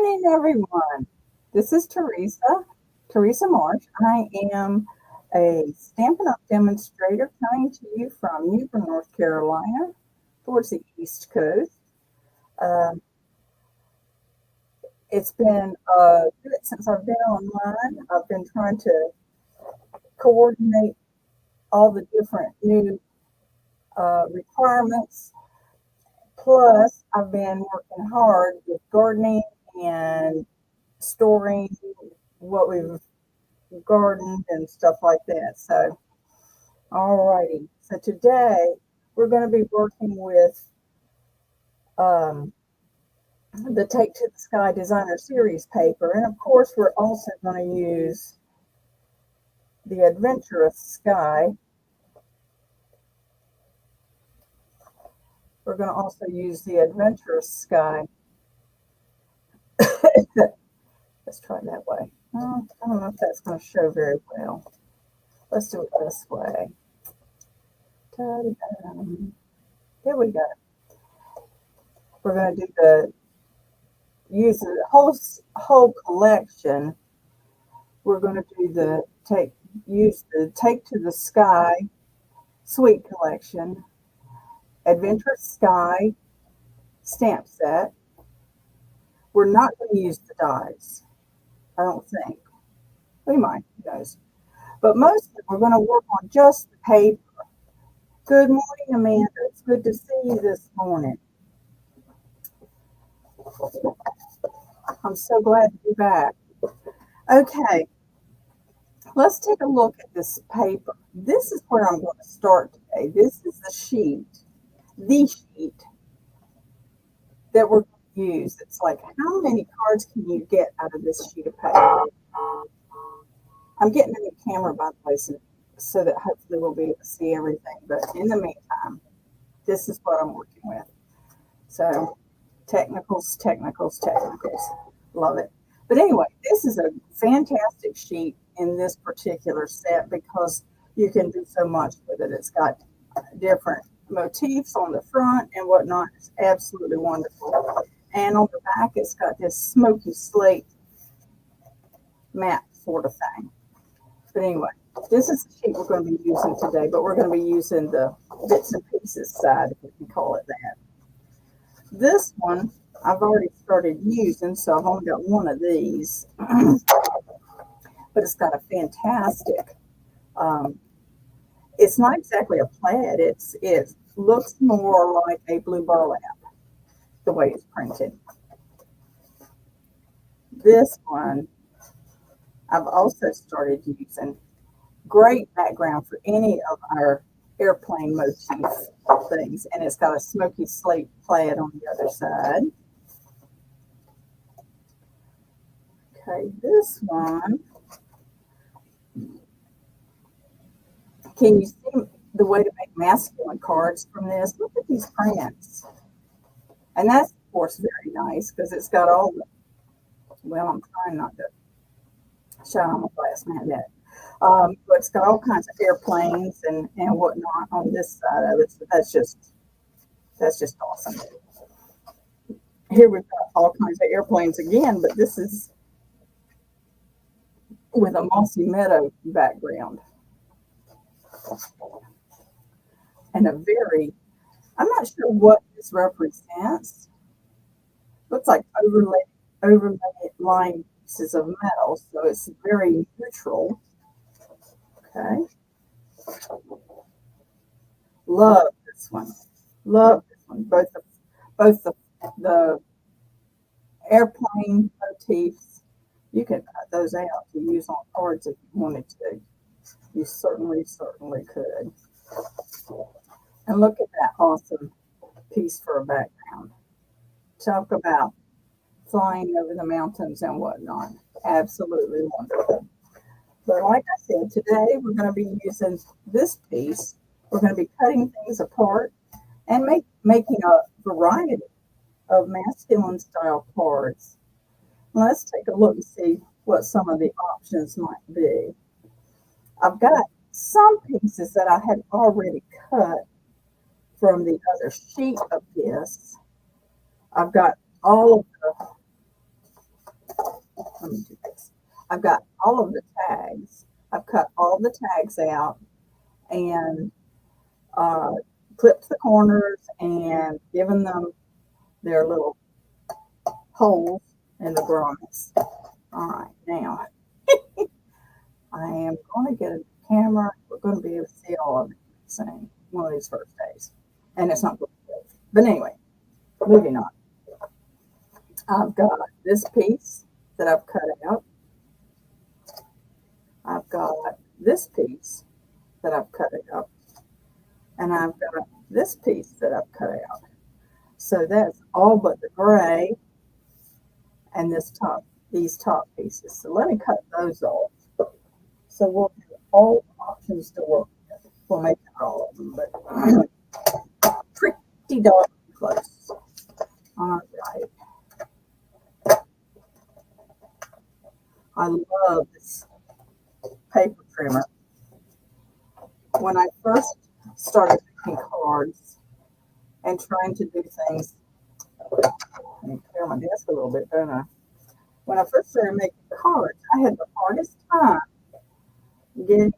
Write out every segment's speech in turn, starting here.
morning, everyone. This is Teresa Marsh. I am a Stampin' Up! Demonstrator coming to you from Newbern, North Carolina, towards the East Coast. Um, it's been a bit since I've been online. I've been trying to coordinate all the different new requirements. Plus, I've been working hard with gardening and storing what we've gardened and stuff like that. So, alrighty. So today we're going to be working with um, the Take to the Sky Designer Series paper, and of course we're also going to use the Adventurous Sky. We're going to also use the Adventurous Sky. Let's try it that way. I don't know if that's going to show very well. Let's do it this way. Ta-da. There we go. We're going to do use the whole collection. We're going to do use the Take to the Sky Sweet Collection, Adventurous Sky stamp set. We're not going to use the dies, I don't think. We might, who knows. But mostly we're going to work on just the paper. Good morning, Amanda. It's good to see you this morning. I'm so glad to be back. Okay, let's take a look at this paper. This is where I'm going to start today. This is the sheet that we're going to use. It's like, how many cards can you get out of this sheet of paper? I'm getting a new camera, by the way, so that hopefully we'll be able to see everything. But in the meantime, this is what I'm working with. So technicals. Love it. But anyway, this is a fantastic sheet in this particular set because you can do so much with it. It's got different motifs on the front and whatnot. It's absolutely wonderful. And on the back, it's got this smoky slate map sort of thing. But anyway, this is the sheet we're going to be using today, but we're going to be using the bits and pieces side, if we can call it that. This one I've already started using, so I've only got one of these. But it's got a fantastic, it's not exactly a plaid, it looks more like a blue burlap, the way it's printed. This one I've also started using. Great background for any of our airplane motif things. And it's got a smoky slate plaid on the other side. Okay, this one. Can you see the way to make masculine cards from this? Look at these prints. And that's, of course, very nice because it's got all the, well, I'm trying not to shine on my glass man yet. But it's got all kinds of airplanes and whatnot on this side of it. So that's just awesome. Here we've got all kinds of airplanes again, but this is with a mossy meadow background. And I'm not sure what this represents. Looks like overlaid pieces of metal, so it's very neutral. Okay. Love this one. Love this one. Both the airplane motifs. You can cut those out to use on cards if you wanted to. You certainly could. And look at that awesome piece for a background. Talk about flying over the mountains and whatnot. Absolutely wonderful. But like I said, today we're going to be using this piece. We're going to be cutting things apart and making a variety of masculine style cards. Let's take a look and see what some of the options might be. I've got some pieces that I had already cut from the other sheet of this. I've got all of the let me do this. I've got all of the tags. I've cut all the tags out and clipped the corners and given them their little holes in the grommets. All right, now I am going to get a camera. We're going to be able to see all of it soon, one of these first days. And it's not good. But anyway, moving on. I've got this piece that I've cut out. I've got this piece that I've cut out. And I've got this piece that I've cut out. So that's all but the gray and these top pieces. So let me cut those off. So we'll have all options to work with. We'll make it all of them, but pretty darn close. All right. I love this paper trimmer. When I first started making cards and trying to do things, let me clear my desk a little bit, don't I? When I first started making cards, I had the hardest time getting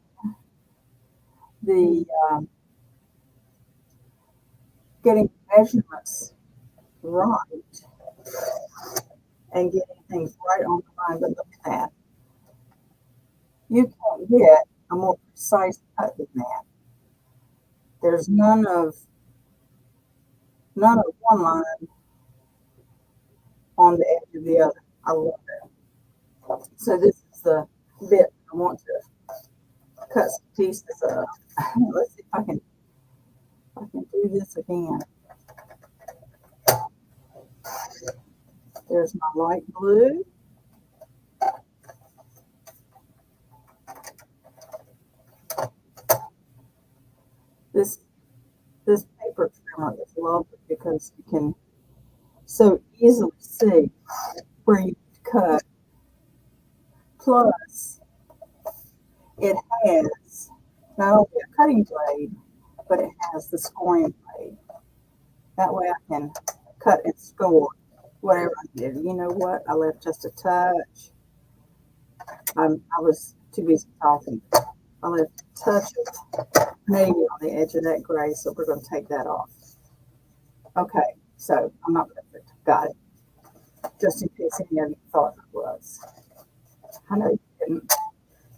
the getting measurements right and getting things right on the line. But look at that. You can't get a more precise cut than that. There's none of one line on the edge of the other. I love it. So this is the bit I want to cut some pieces of. Let's see if I can do this again. There's my light blue. This paper trimmer is lovely because you can so easily see where you cut. Plus, it has not only a cutting blade, but it has the scoring blade. That way I can cut and score whatever I did. You know what? I left just a touch. I was too busy talking. I left a touch of navy on the edge of that gray, so we're going to take that off. Okay, so I'm not perfect. Got it. Just in case any of you thought I was. I know you didn't.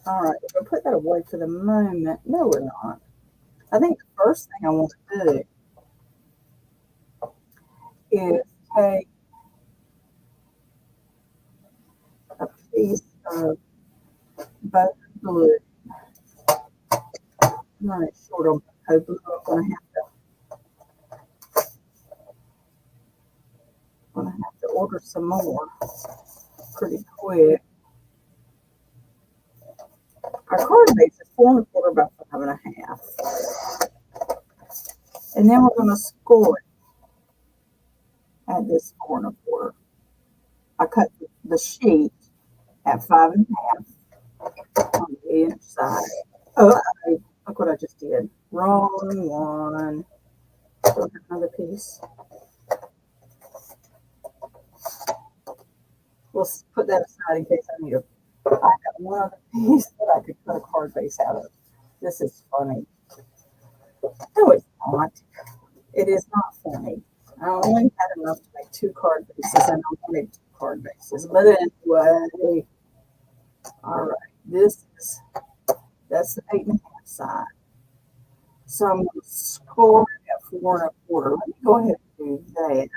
All right, we're going to put that away for the moment. No, we're not. I think the first thing I want to do is take a piece of both blue. I'm running short on both blue. I'm going to have to order some more pretty quick. Our card base is 4 1/4 by 5 1/2. And then we're going to score it at this 4 1/4. I cut the sheet at 5 1/2 on the inside. Oh, look what I just did. Wrong one. Another piece. We'll put that aside in case I need it. I got one other piece that I could cut a card base out of. This is funny. No, it's not. It is not funny. I only had enough to make 2 card bases, and I wanted 2 card bases. But anyway, all right. That's the 8 1/2 side. So I'm going to score it at 4 1/4. Let me go ahead and do that.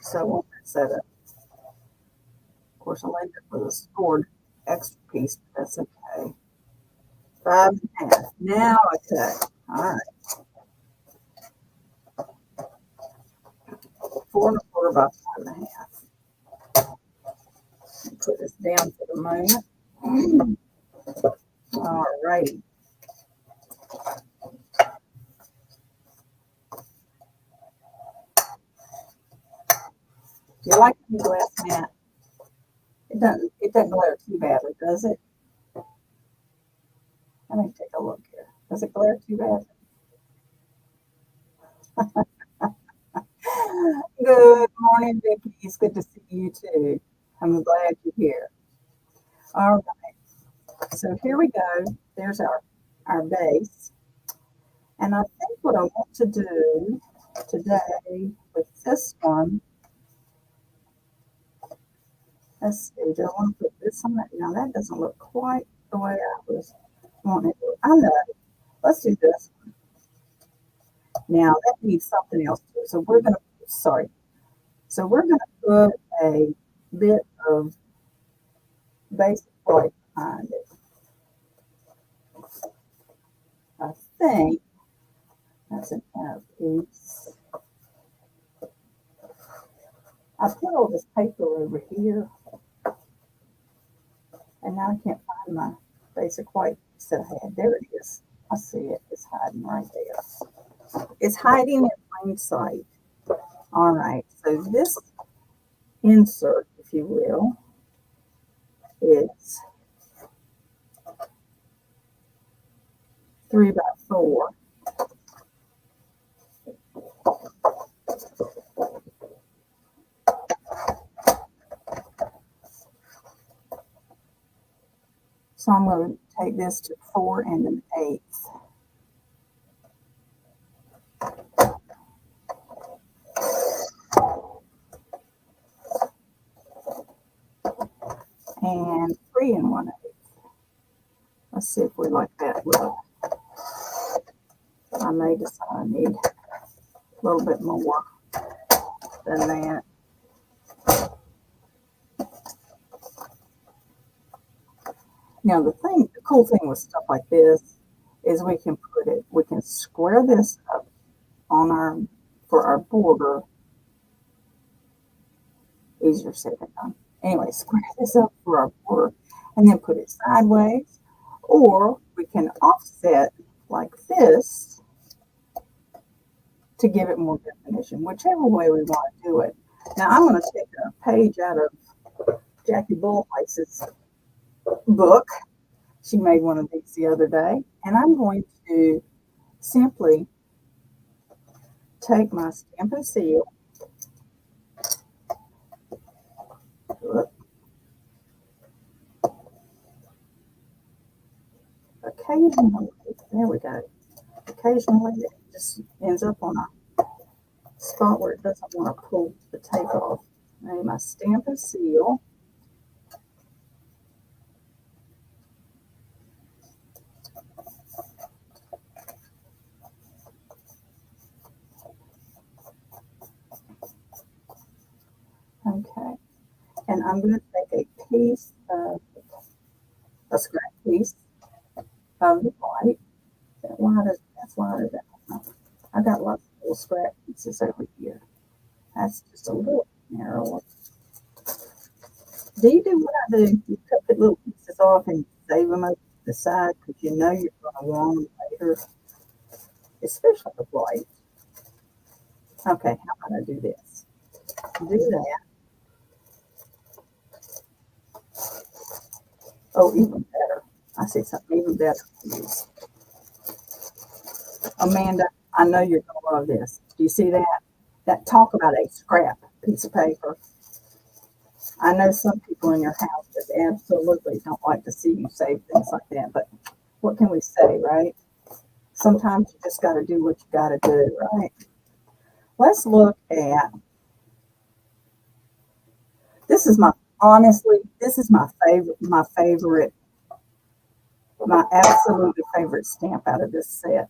So I won't mess that up. Of course, I'll end up with a scored extra piece, but that's okay. 5 1/2. Now I cut. All right. 4 1/4 by 5 1/2. Put this down for the moment. All righty. Do you like the glass mat? It doesn't glare too badly, does it? Let me take a look here. Does it glare too badly? Good morning, Vicki. It's good to see you too. I'm glad you're here. All right. So here we go. There's our base. And I think what I want to do today with this one, let's see, do I want to put this on that? Now that doesn't look quite the way I was wanting it to. I know. Let's do this. Now that needs something else too. So we're gonna sorry. So we're gonna put a bit of basic white behind it. I think that's an inner piece. I put all this paper over here, and now I can't find my basic white piece that I had. There it is. I see it. It's hiding right there. It's hiding in plain sight. All right. So this insert, if you will, is 3 by 4. So I'm going to take this to 4 1/8. And 3 1/8. Let's see if we like that look. I may decide I need a little bit more than that. Now the cool thing with stuff like this is we can square this up on for our border. Easier said than done. Anyway, square this up for our border and then put it sideways, or we can offset like this to give it more definition, whichever way we want to do it. Now I'm going to take a page out of Jackie Bullweitz's book. She made one of these the other day, and I'm going to simply take my Stampin' Seal. Occasionally, there we go. Occasionally, it just ends up on a spot where it doesn't want to pull the tape off. I need my Stampin' Seal. Okay, and I'm going to take a piece of a scrap piece of the white. That's lighter than I got lots of little scrap pieces over here. That's just a little narrower. Do you do what I do? You cut the little pieces off and save them over to the side because you know you're going to want them later, especially the white. Okay, how about I do this? Do that. Oh, even better. I see something even better to use. Amanda, I know you're going to love this. Do you see that? Talk about a scrap piece of paper. I know some people in your house just absolutely don't like to see you save things like that, but what can we say, right? Sometimes you just got to do what you got to do, right? Let's look at, this is my favorite, my absolutely favorite stamp out of this set.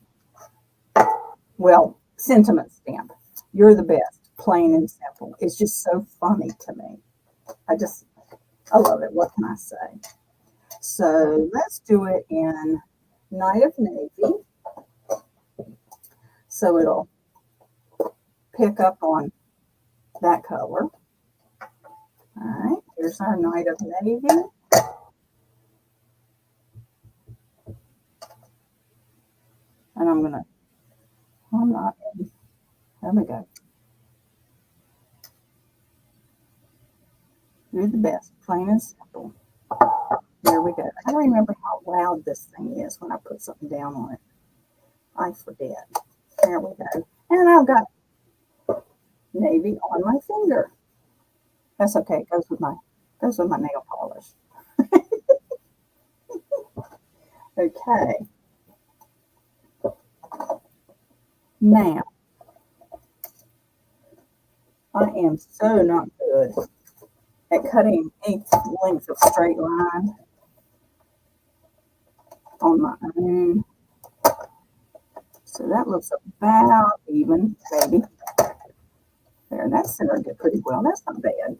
Well, sentiment stamp. You're the best, plain and simple. It's just so funny to me. I love it. What can I say? So let's do it in Night of Navy. So it'll pick up on that color. All right, here's our Night of Navy. And I'm not, there we go. You're the best, plain and simple. There we go. I don't remember how loud this thing is when I put something down on it. I forget. There we go. And I've got navy on my finger. That's okay. It goes with my nail polish. Okay. Now, I am so not good at cutting any length of straight line on my own. So that looks about even, baby. There, that's centered it pretty well. That's not bad.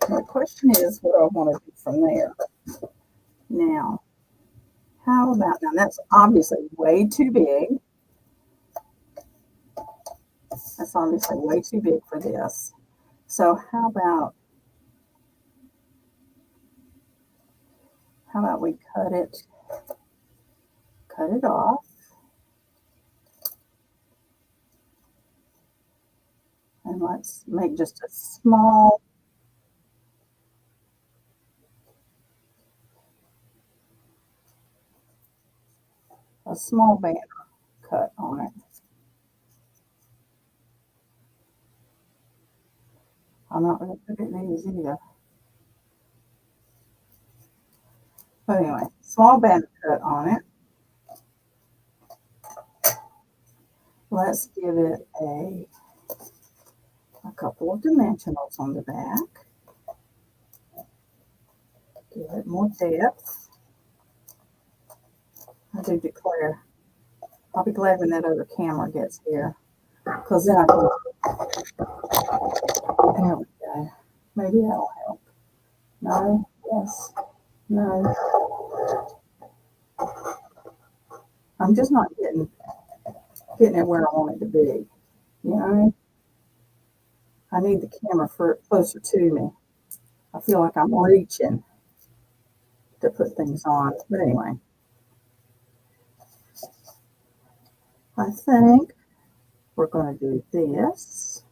The question is, what do I want to do from there? Now, how about, now that's obviously way too big. That's obviously way too big for this. So how about we cut it off. And let's make just a small banner cut on it. I'm not really good at these either. But anyway, small banner cut on it. Let's give it a couple of dimensionals on the back. Give it more depth. I do declare, I'll be glad when that other camera gets here, because then I can, there we go. Maybe that'll help. No, yes, no. I'm just not getting it where I want it to be. You know, I need the camera closer to me. I feel like I'm reaching to put things on. But anyway, I think we're going to do this.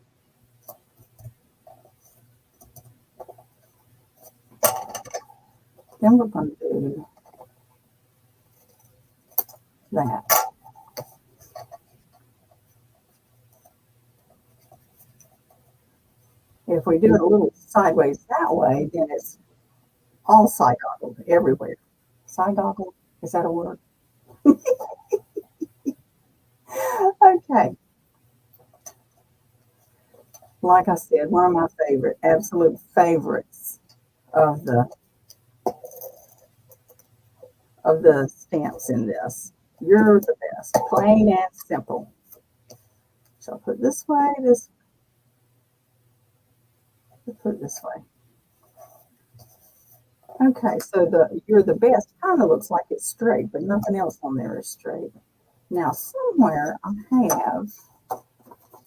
Then we're going to do that. If we do it a little sideways that way, then it's all side goggled everywhere. Side goggled, is that a word? Okay. Like I said, one of my absolute favorites of the stamps in this. You're the best, plain and simple. So I'll put this way, put it this way. Okay, so the you're the best kind of looks like it's straight, but nothing else on there is straight. Now somewhere I have,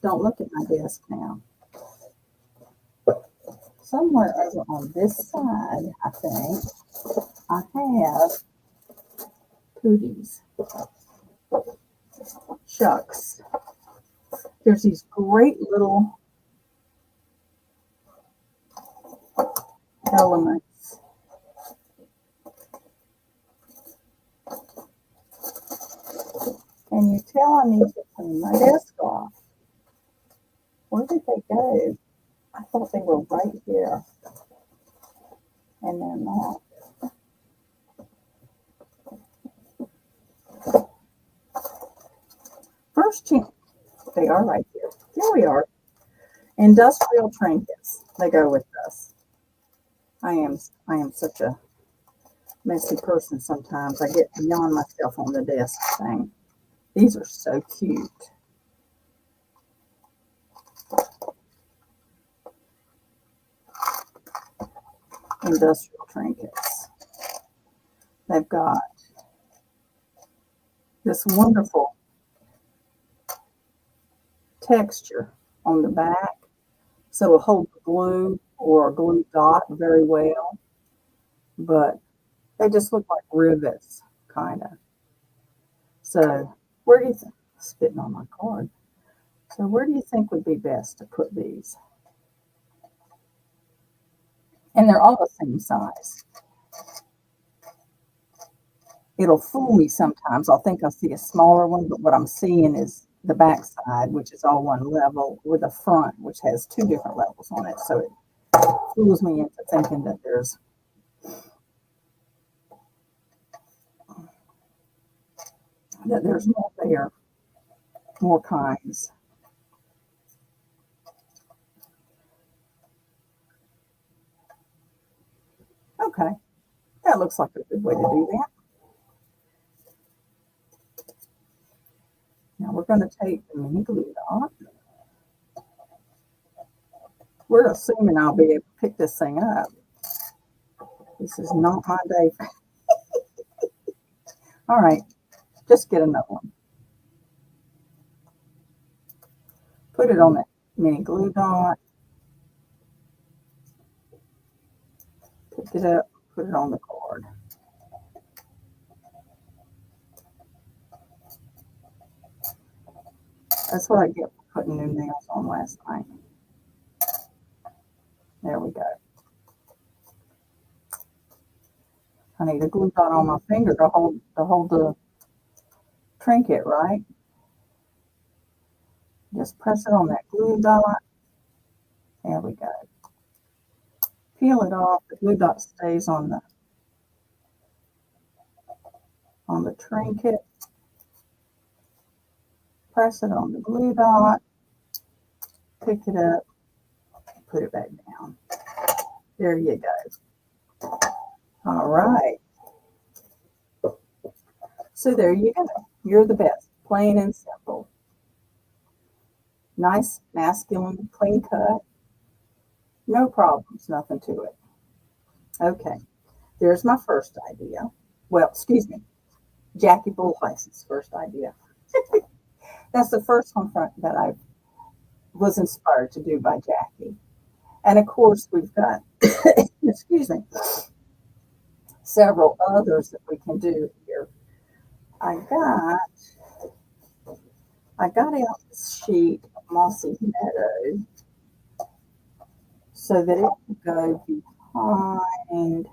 don't look at my desk now. Somewhere over on this side, I think, I have Pooties. Shucks. There's these great little elements. Can you tell I need to clean my desk off? Where did they go? I thought they were right here. And they're not. First chance. They are right here. Here we are. Industrial trinkets. They go with us. I am such a messy person sometimes. I get beyond myself on the desk thing. These are so cute. Industrial trinkets. They've got this wonderful texture on the back, so it'll hold the glue or a glue dot very well, but they just look like rivets, kind of. So where do you think, spitting on my card, so where do you think would be best to put these? And they're all the same size. It'll fool me sometimes. I'll think I see a smaller one, but what I'm seeing is the back side, which is all one level, with the front, which has two different levels on it. So it fools me into thinking that there's more there, more kinds. Okay, that looks like a good way to do that. Now we're going to take the mini glue dot. We're assuming I'll be able to pick this thing up. This is not my day. All right, just get another one. Put it on that mini glue dot. Pick it up, put it on the card. That's what I get for putting new nails on last night. There we go. I need a glue dot on my finger to hold the trinket, right? Just press it on that glue dot. There we go. Peel it off. The glue dot stays on the trinket. Press it on the glue dot. Pick it up. Put it back down. There you go. All right. So there you go. You're the best. Plain and simple. Nice, masculine, clean cut. No problems, nothing to it. Okay. There's my first idea. Well, excuse me. Jackie Bullheis's first idea. That's the first one that I was inspired to do by Jackie. And of course, we've got, excuse me, several others that we can do here. I got out this sheet of Mossy Meadow so that it will go behind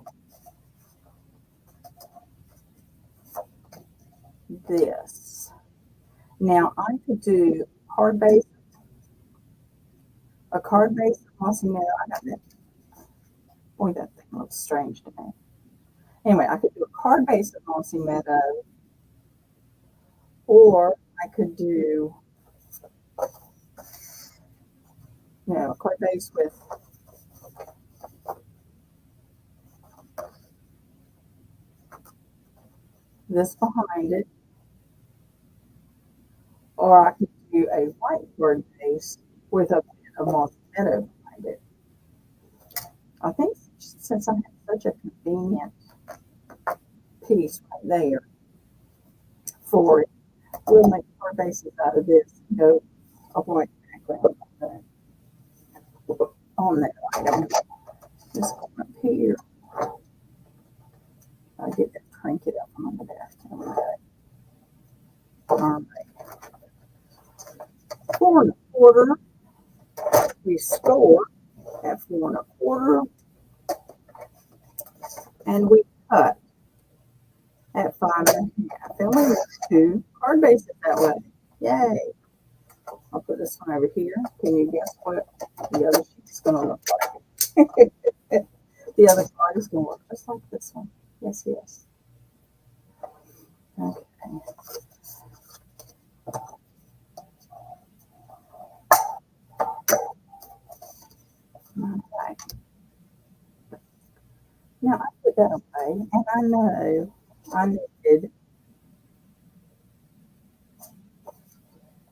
this. Now I could do a card base of Mossy Meadow. I got that. Boy, that thing looks strange to me. Anyway, I could do a card base of Mossy Meadow, or I could do, a card base with this behind it, or I could do a white card base with a bit of Mossy Meadow behind it. I think since I have such a convenient piece right there for it, we'll make card bases out of this and go a white background on that item. Just go up here. I'll get that trinket up under there. There we go. All right. 4 1/4. We score at 4 1/4. And we cut at 5 1/2. And we make 2 card bases that way. Yay. I'll put this one over here. Can you guess what the other sheet is going to look like? The other card is going to look just like this one. Yes, yes. Okay. Okay. Now I put that away, and I know I needed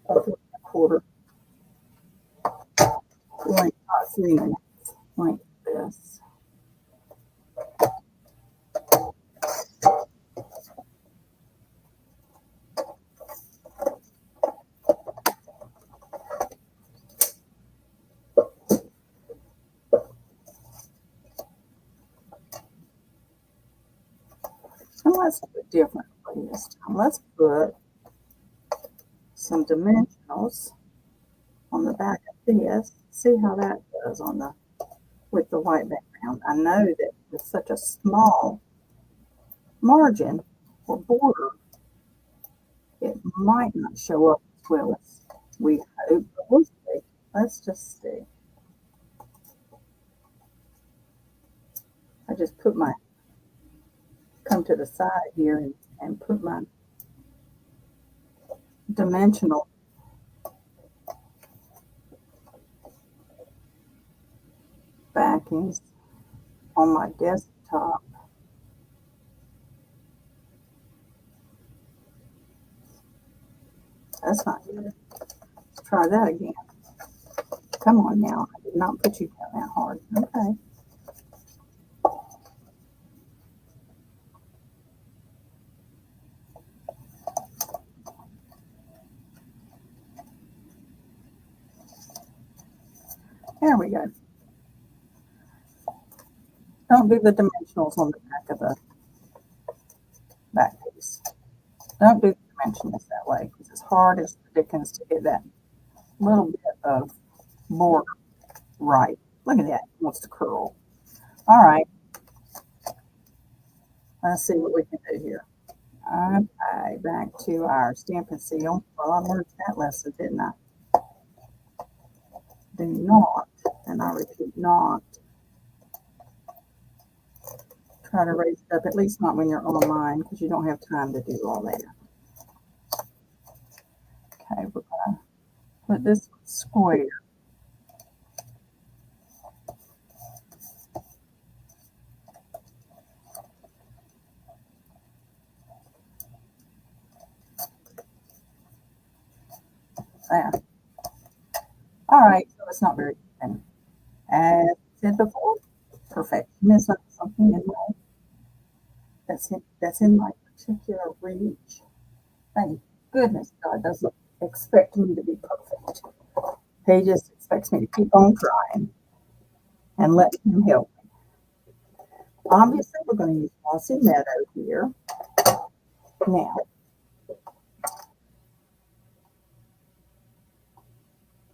a 4 1/4 length, 3 minutes like this. And let's do it differently this time. Let's put some dimensionals on the back of this. See how that does with the white background. I know that with such a small margin or border, it might not show up Willis. We hope, but we'll see. Let's just see. I just put my, come to the side here and put my dimensional backings on my desktop. That's not good. Let's try that again. Come on now. I did not put you down that hard. Okay. There we go. Don't do the dimensionals on the back of the back piece. Don't do the dimensionals that way because it's hard as the dickens to get that little bit of border right. Look at that. It wants to curl. All right. Let's see what we can do here. Okay, back to our stamp and seal. Well, I learned that lesson, didn't I? Do not, and I repeat, not try to raise it up, at least not when you're online, because you don't have time to do all that. Okay, we're going to put this square. There. All right, so it's not very thin. As I said before, perfection is not something in my, that's in my particular reach. Thank goodness God doesn't expect me to be perfect. He just expects me to keep on trying and let him help me. Obviously, we're going to use Mossy Meadow here. Now,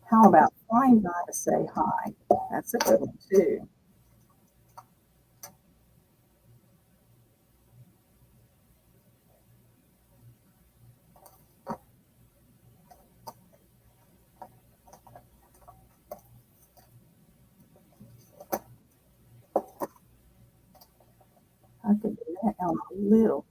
how about flying by to say hi? That's a good one too. I could do that on a little.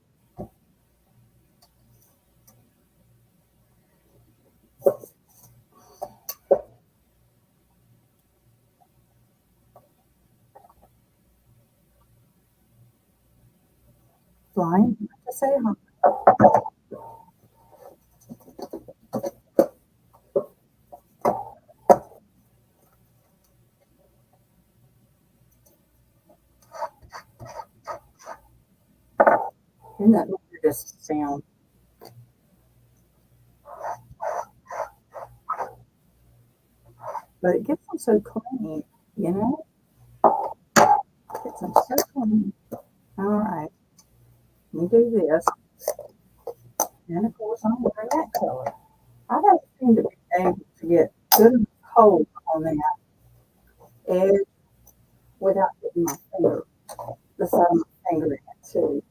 Flying by to say hi. Isn't that the weirdest sound? But it gets them so clean, you know? It gets them so clean. All right, let me do this. And of course, I'm wearing that color. I don't seem to be able to get good hold on that edge without getting my finger, the side of my finger in it too.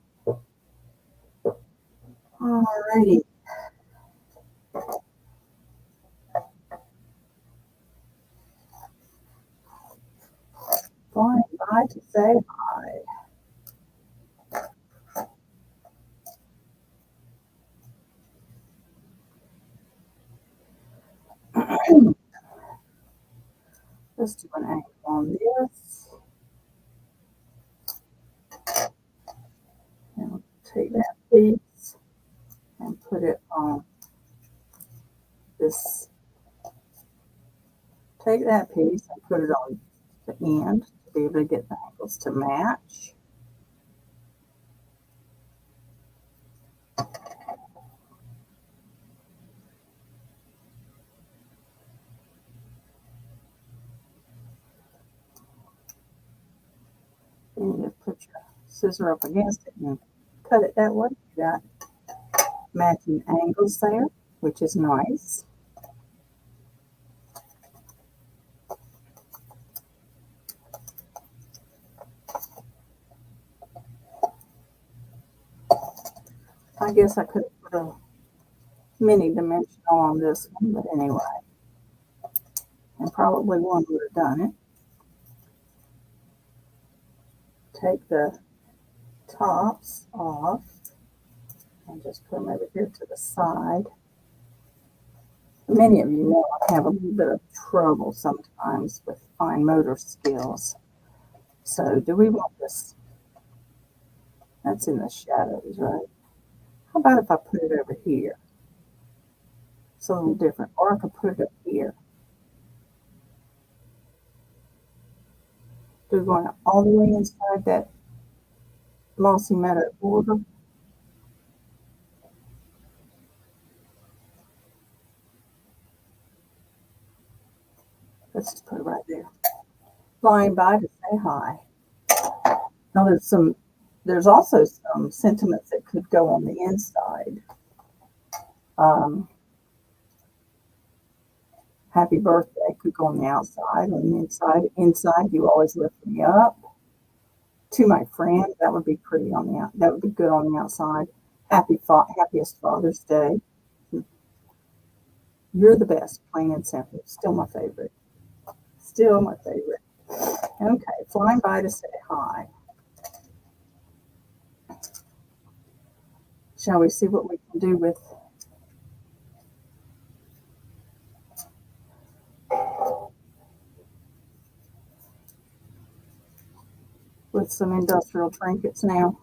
Alrighty. Flying by to say hi. Let's do an angle on this. And we'll take that piece and put it on this. Take that piece and put it on the end to be able to get the angles to match. And you just put your scissor up against it and cut it that way. You got matching angles there, which is nice. I guess I could have put a mini dimensional on this one, but anyway. And probably one would have done it. Take the tops off and just put them over here to the side. Many of you know I have a little bit of trouble sometimes with fine motor skills. So do we want this? That's in the shadows, right? How about if I put it over here? It's a little different. Or I could put it up here. Do we want it all the way inside that Mossy Meadow border? Let's just put it right there. Flying by to say hi. Now there's also some sentiments that could go on the inside. Happy birthday could go on the outside. On the inside, you always lift me up. To my friend, that would be pretty on the that would be good on the outside. Happiest Father's Day. You're the best, plain and simple. Still my favorite. Still my favorite. Okay, flying by to say hi. Shall we see what we can do with some industrial trinkets now?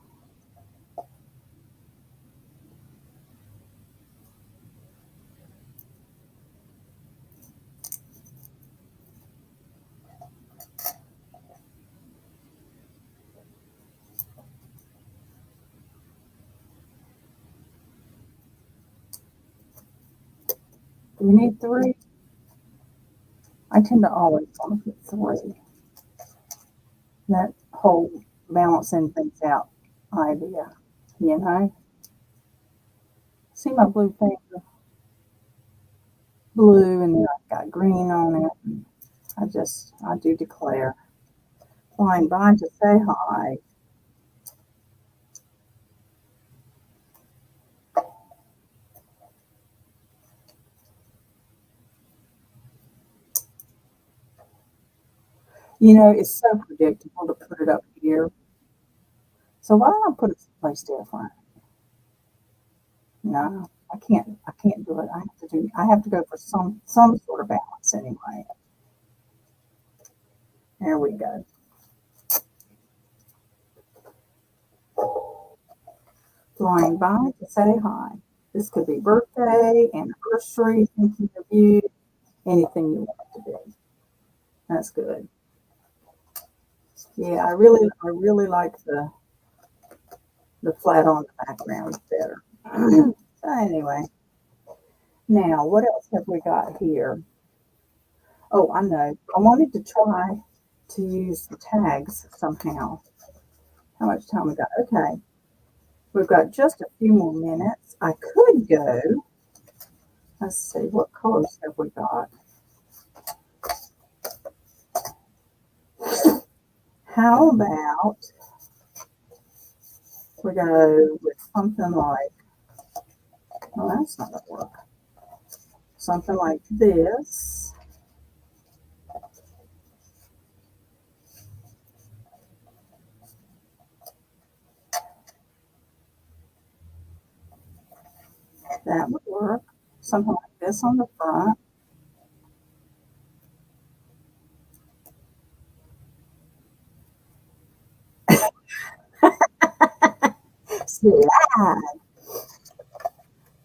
Do we need 3? I tend to always want to put 3. That whole balancing things out idea, you know? See my blue paper? Blue, and then I've got green on it. I do declare. Flying by to say hi. You know, it's so predictable to put it up here. So why don't I put it someplace different? No, I can't do it. I have to go for some sort of balance anyway. There we go. Flying by to say hi. This could be birthday, anniversary, thinking of you, anything you want it to be. That's good. Yeah, I really like the flat on the background better. So anyway, now what else have we got here? Oh, I know. I wanted to try to use the tags somehow. How much time we got? Okay. We've got just a few more minutes. I could go. Let's see, what colors have we got? How about we go with something like, well, that's not going to work. Something like this. That would work. Something like this on the front. Slide.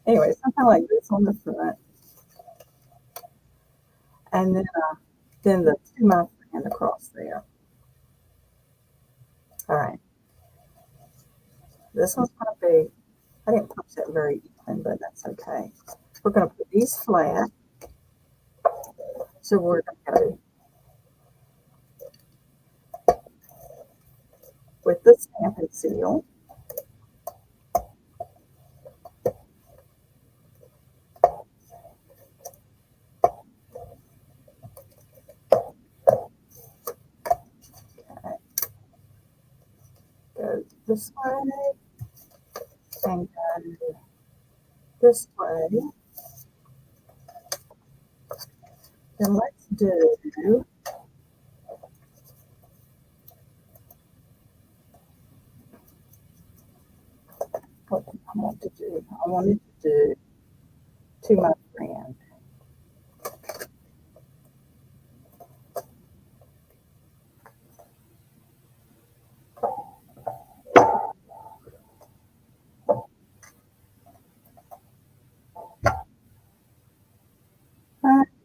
Anyway, something like this on the front. And then the to my friend across there. All right. This one's going to be, I didn't punch that very even, but that's okay. We're going to put these flat. So we're going to go with the Stampin' Seal. Okay. Go this way and go this way. Then let's do what do I want to do? I wanted to do to my friend.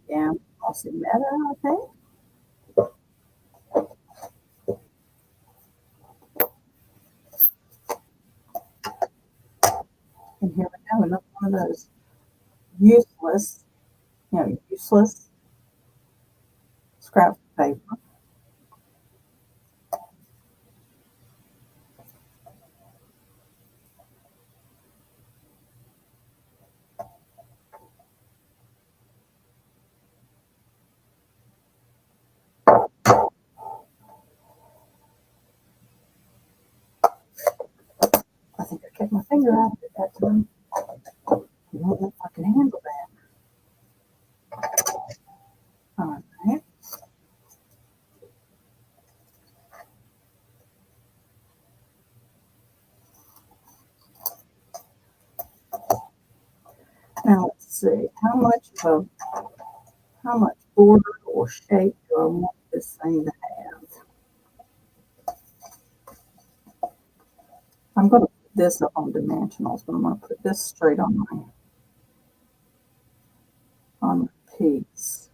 Yeah, Mossy Meadow, I think. And here we go, another one of those useless, useless scraps of paper. I think I kept my finger out of it that time. I don't know if I can handle that. All right. Now let's see, how much border or shape do I want this thing to have? I'm going to put this up on dimensionals, but I'm going to put this straight on my piece.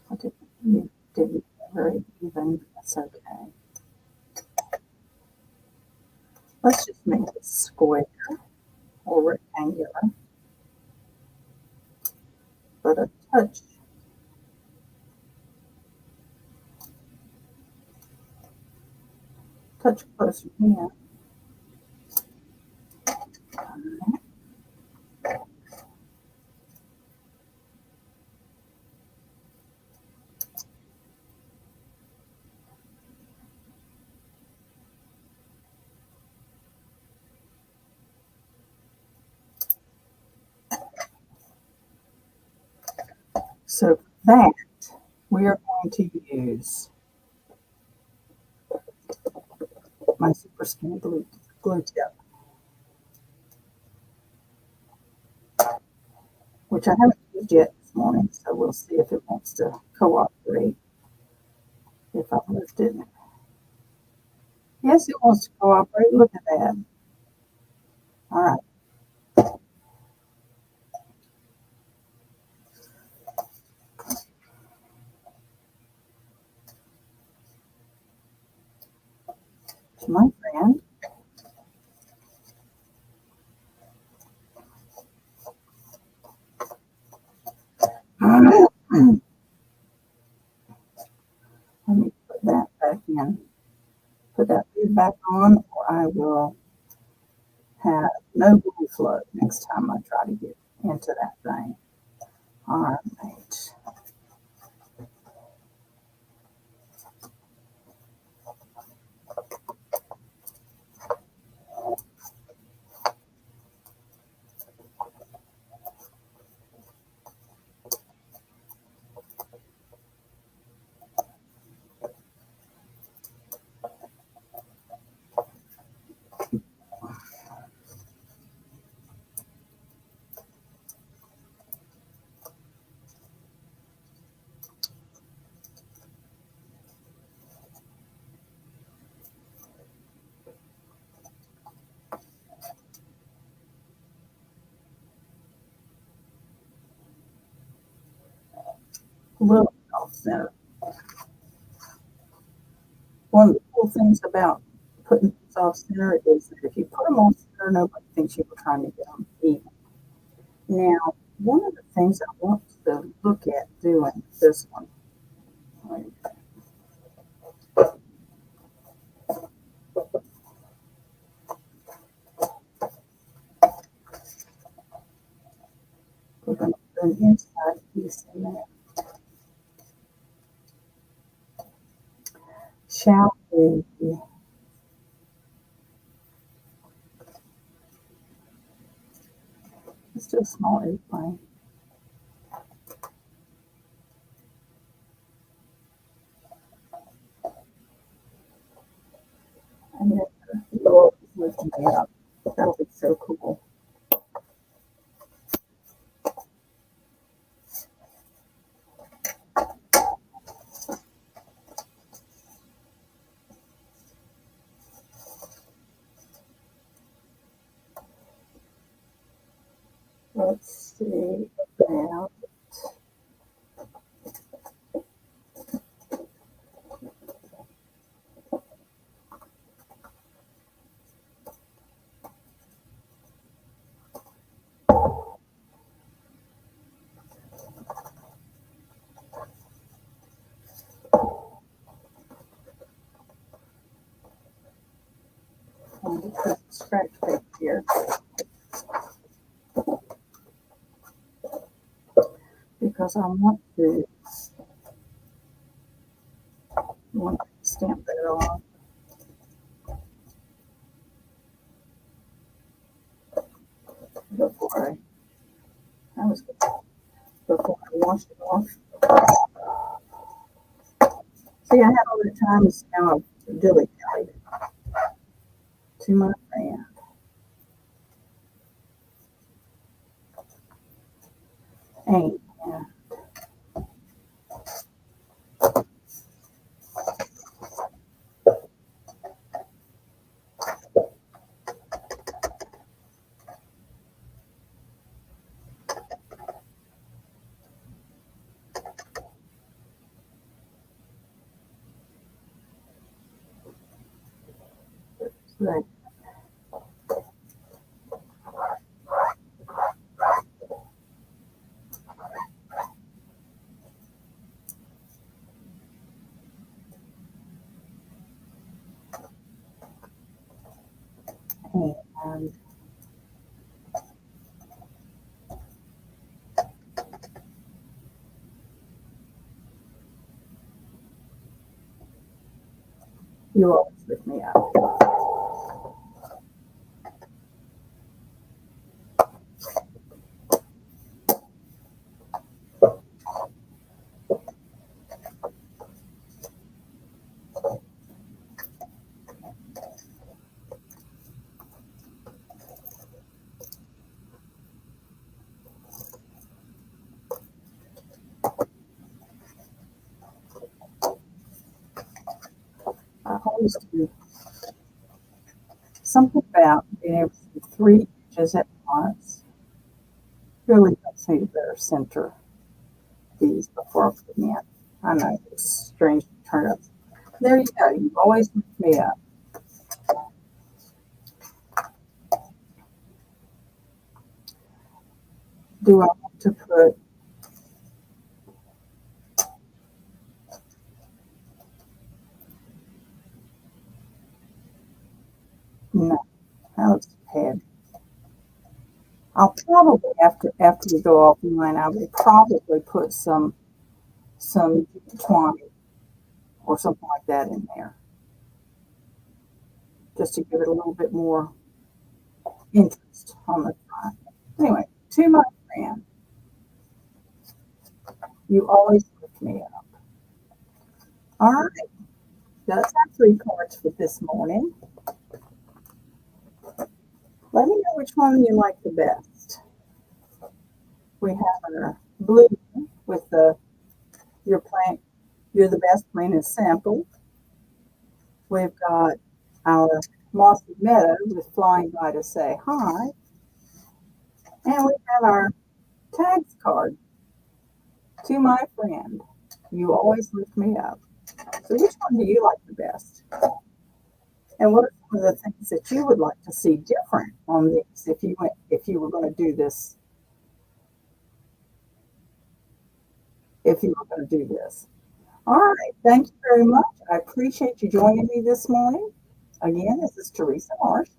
I didn't very even. That's okay. Let's just make it square or rectangular, but a touch closer here. So that we are going to use my super skinny glue tip, which I haven't used yet this morning, so we'll see if it wants to cooperate if I lift it. Yes, it wants to cooperate. Look at that. All right. To my friend. Let me put that back in. Put that lid back on, or I will have no glue flow next time I try to get into that thing. All right. A little off center. One of the cool things about putting things off center is that if you put them off center, nobody thinks you were trying to get them even. Now, one of the things I want to look at doing this one, we're going to put an inside piece in there. Shall we a small airplane. And then the Lord is lifting me up. That'll be so cool. Let's see about the scratch paper here because I want to stamp that on. Before before I wash it off. See, I had all the times now I've dilly-dallied to my friend. And right. And you always lift me up. I always do something about being able to see 3 inches at once. Really helps me to better center these before I put them in. I know it's strange to turn up. There you go. You always lift me up. Do I want to put no? That looks bad. I'll probably after we go offline, I will probably put some twine or something like that in there, just to give it a little bit more interest on the front. Anyway, to my friend, you always lift me up. All right, that's our 3 cards for this morning. Let me know which one you like the best. We have our blue with the your plant, you're the best plain sample. We've got our mossy meadow with flying by to say hi. And we have our tags card to my friend. You always lift me up. So which one do you like the best? And what are some of the things that you would like to see different on these if you were going to do this, if you were going to do this? All right, thank you very much. I appreciate you joining me this morning. Again, this is Teresa Marsh,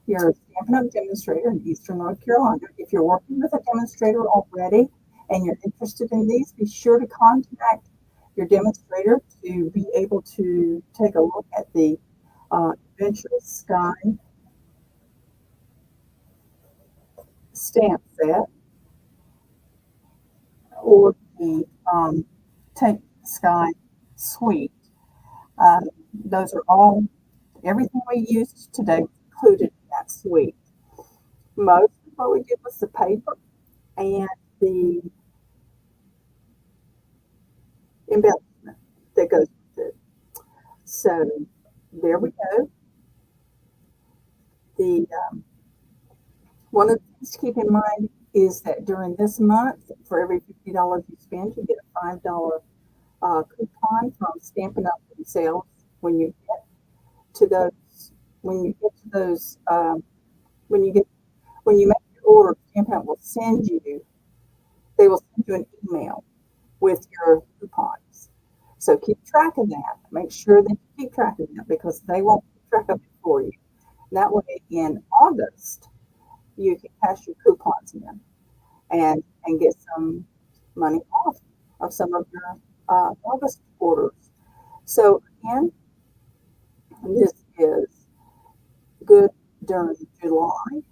your Stampin' Up! Demonstrator in Eastern North Carolina. If you're working with a demonstrator already and you're interested in these, be sure to contact your demonstrator to be able to take a look at the Adventurous Sky stamp set, or the Take the Sky suite. Those are all, everything we used today was included in that suite. Most of what we did was the paper and the embellishment that goes with it. So there we go. The one of the things to keep in mind is that during this month, for every $50 you spend, you get a $5 coupon from Stampin' Up themselves when you get to those. When you get to those, when you get when you make your order, Stampin' Up will send you. They will send you an email with your coupons. So keep track of that. Make sure that you keep track of that because they won't keep track of it for you. That way, in August, you can cash your coupons in and get some money off of some of your August orders. So again, this is good during July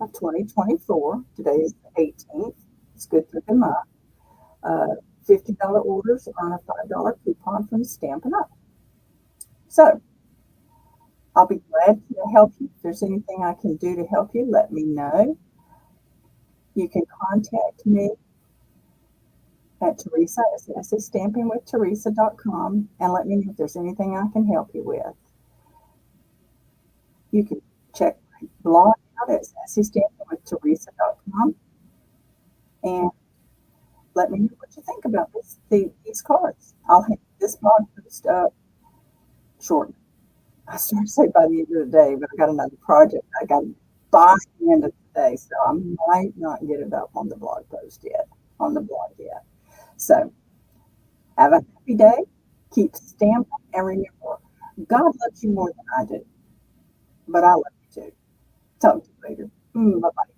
of 2024. Today is the 18th. It's good through the month. $50 orders earn a $5 coupon from Stampin' Up. So I'll be glad to help you. If there's anything I can do to help you, let me know. You can contact me at Teresa at sassystampingwiththeresa.com and let me know if there's anything I can help you with. You can check my blog out at sassystampingwiththeresa.com and let me know what you think about these cards. I'll have this blog post up shortly. I started to say by the end of the day, but I got another project I got to by the end of the day, so I might not get it up on the blog yet. So have a happy day. Keep stamping, and remember, God loves you more than I do, but I love you too. Talk to you later. Bye bye.